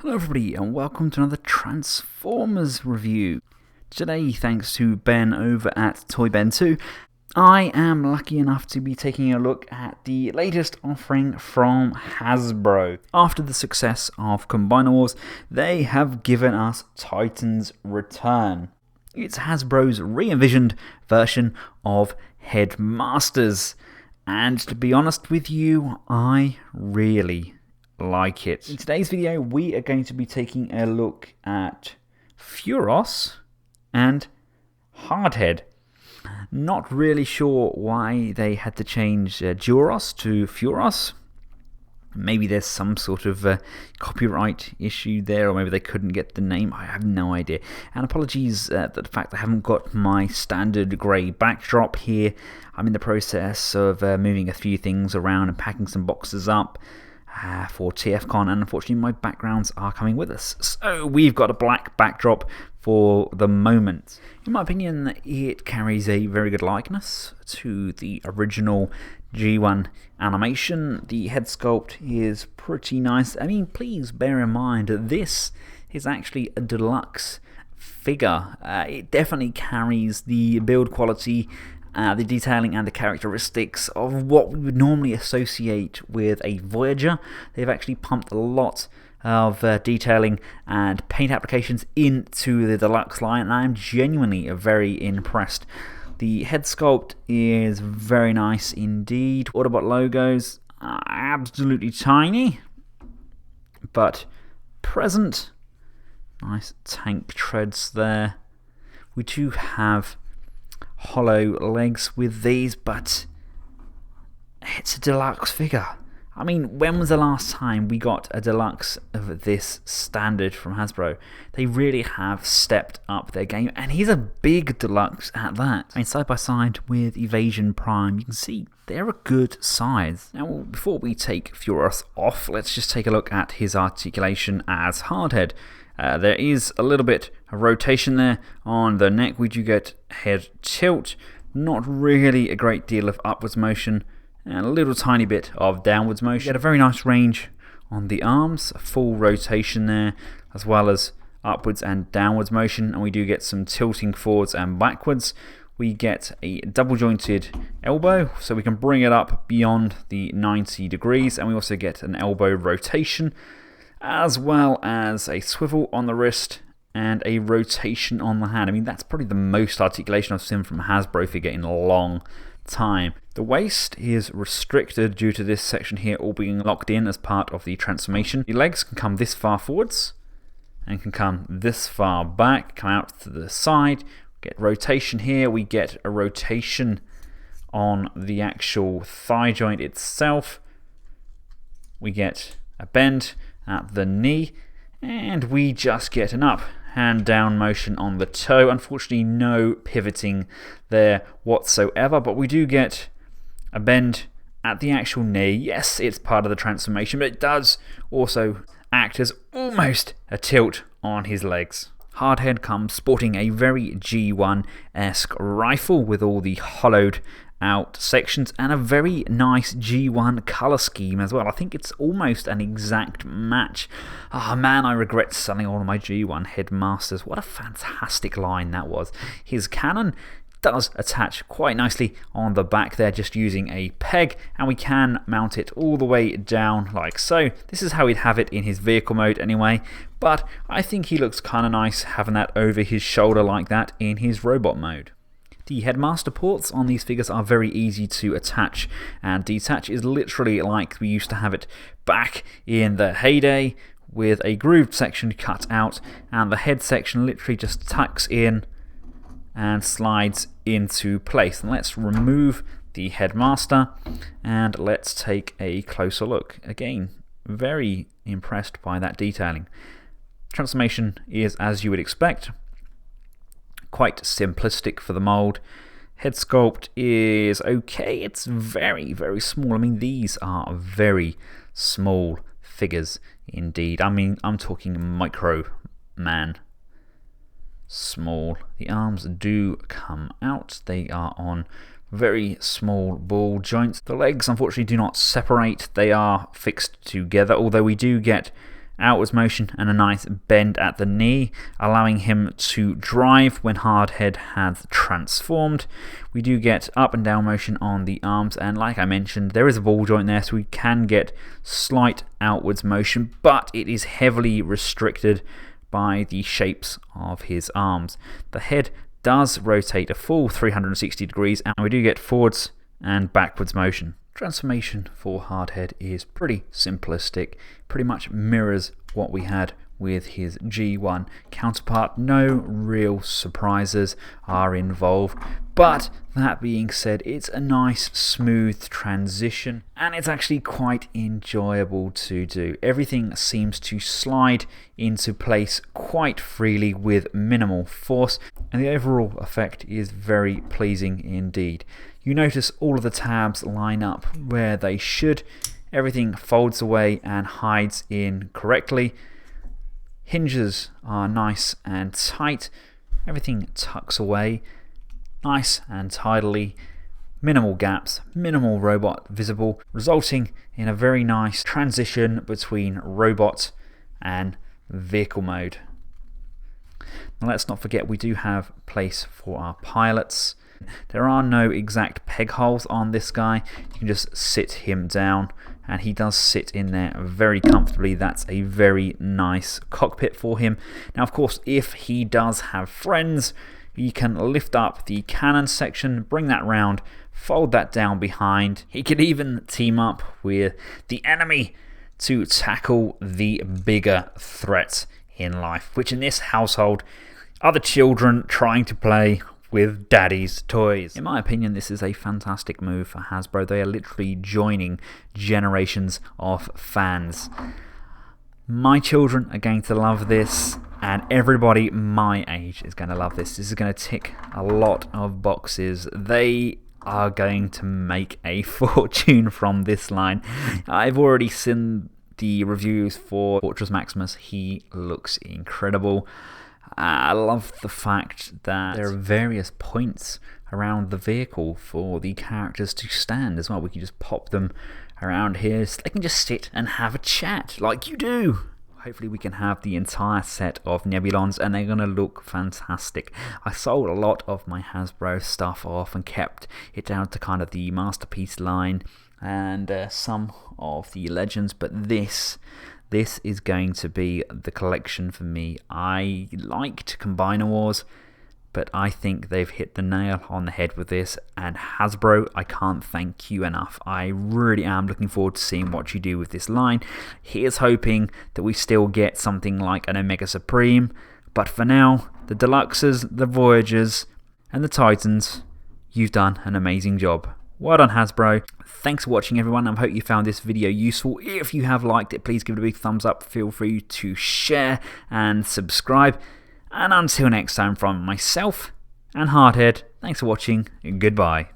Hello everybody and welcome to another Transformers review. Today, thanks to Ben over at Toy Ben 2, I am lucky enough to be taking a look at the latest offering from Hasbro. After the success of Combiner Wars, they have given us Titans Return. It's Hasbro's re-envisioned version of Headmasters, and to be honest with you, I really like it. In today's video, we are going to be taking a look at Furos and Hardhead. Not really sure why they had to change Duros to Furos. Maybe there's some sort of copyright issue there, or maybe they couldn't get the name. I have no idea. And apologies that the fact I haven't got my standard grey backdrop here. I'm in the process of moving a few things around and packing some boxes up for TFCon, and unfortunately my backgrounds are coming with us. So we've got a black backdrop for the moment. In my opinion, it carries a very good likeness to the original G1 animation. The head sculpt is pretty nice. I mean, please bear in mind that this is actually a deluxe figure. It definitely carries the build quality, the detailing and the characteristics of what we would normally associate with a Voyager. They've actually pumped a lot of detailing and paint applications into the Deluxe line, and I'm genuinely very impressed. The head sculpt is very nice indeed. Autobot logos are absolutely tiny, but present. Nice tank treads there. We do have hollow legs with these, but it's a deluxe figure. I mean, when was the last time we got a deluxe of this standard from Hasbro? They really have stepped up their game, and he's a big deluxe at that. I mean, side by side with Evasion Prime, you can see they're a good size. Now, before we take Furos off, let's just take a look at his articulation as Hardhead. There is a little bit of rotation there on the neck. We do get head tilt, not really a great deal of upwards motion, and a little tiny bit of downwards motion. We get a very nice range on the arms, a full rotation there, as well as upwards and downwards motion, and we do get some tilting forwards and backwards. We get a double jointed elbow, so we can bring it up beyond the 90 degrees, and we also get an elbow rotation, as well as a swivel on the wrist and a rotation on the hand. I mean, that's probably the most articulation I've seen from a Hasbro figure in a long time. The waist is restricted due to this section here all being locked in as part of the transformation. The legs can come this far forwards and can come this far back, come out to the side. Get rotation here, we get a rotation on the actual thigh joint itself. We get a bend at the knee, and we just get an up and down motion on the toe. Unfortunately, no pivoting there whatsoever, but we do get a bend at the actual knee. Yes, it's part of the transformation, but it does also act as almost a tilt on his legs. Hardhead comes sporting a very G1-esque rifle with all the hollowed out sections and a very nice G1 colour scheme as well. I think it's almost an exact match. Ah, man, I regret selling all of my G1 Headmasters. What a fantastic line that was. His cannon does attach quite nicely on the back there, just using a peg, and we can mount it all the way down like so. This is how he'd have it in his vehicle mode anyway, but I think he looks kind of nice having that over his shoulder like that in his robot mode. The headmaster ports on these figures are very easy to attach and detach. It's literally like we used to have it back in the heyday, with a grooved section cut out, and the head section literally just tucks in and slides into place. And let's remove the headmaster and let's take a closer look. Again, very impressed by that detailing. Transformation is as you would expect. Quite simplistic for the mold. Head sculpt is okay. It's very, very small. I mean, these are very small figures indeed. I mean, I'm talking micro man small. The arms do come out. They are on very small ball joints. The legs unfortunately do not separate. They are fixed together, although we do get outwards motion and a nice bend at the knee, allowing him to drive when Hardhead has transformed. We do get up and down motion on the arms, and like I mentioned, there is a ball joint there, so we can get slight outwards motion, but it is heavily restricted by the shapes of his arms. The head does rotate a full 360 degrees, and we do get forwards and backwards motion. Transformation for Hardhead is pretty simplistic, pretty much mirrors what we had with his G1 counterpart. No real surprises are involved, but that being said, it's a nice smooth transition and it's actually quite enjoyable to do. Everything seems to slide into place quite freely with minimal force, and the overall effect is very pleasing indeed. You notice all of the tabs line up where they should, everything folds away and hides in correctly. Hinges are nice and tight, everything tucks away nice and tidily, minimal gaps, minimal robot visible, resulting in a very nice transition between robot and vehicle mode. Now let's not forget we do have place for our pilots. There are no exact peg holes on this guy, you can just sit him down and he does sit in there very comfortably. That's a very nice cockpit for him. Now of course, if he does have friends, you can lift up the cannon section, bring that round, fold that down behind. He could even team up with the enemy to tackle the bigger threats in life, which in this household are the children trying to play with daddy's toys. In my opinion, this is a fantastic move for Hasbro. They are literally joining generations of fans. My children are going to love this, and everybody my age is going to love this. This is going to tick a lot of boxes. They are going to make a fortune from this line. I've already seen the reviews for Fortress Maximus. He looks incredible. I love the fact that there are various points around the vehicle for the characters to stand as well. We can just pop them around here so they can just sit and have a chat like you do. Hopefully we can have the entire set of Nebulons and they're going to look fantastic. I sold a lot of my Hasbro stuff off and kept it down to kind of the Masterpiece line and some of the Legends, but this is going to be the collection for me. I liked Combiner Wars, but I think they've hit the nail on the head with this, and Hasbro, I can't thank you enough. I really am looking forward to seeing what you do with this line. Here's hoping that we still get something like an Omega Supreme, but for now, the Deluxes, the Voyagers, and the Titans, you've done an amazing job. Well done, Hasbro. Thanks for watching, everyone. I hope you found this video useful. If you have liked it, please give it a big thumbs up. Feel free to share and subscribe. And until next time, from myself and Hardhead, thanks for watching. Goodbye.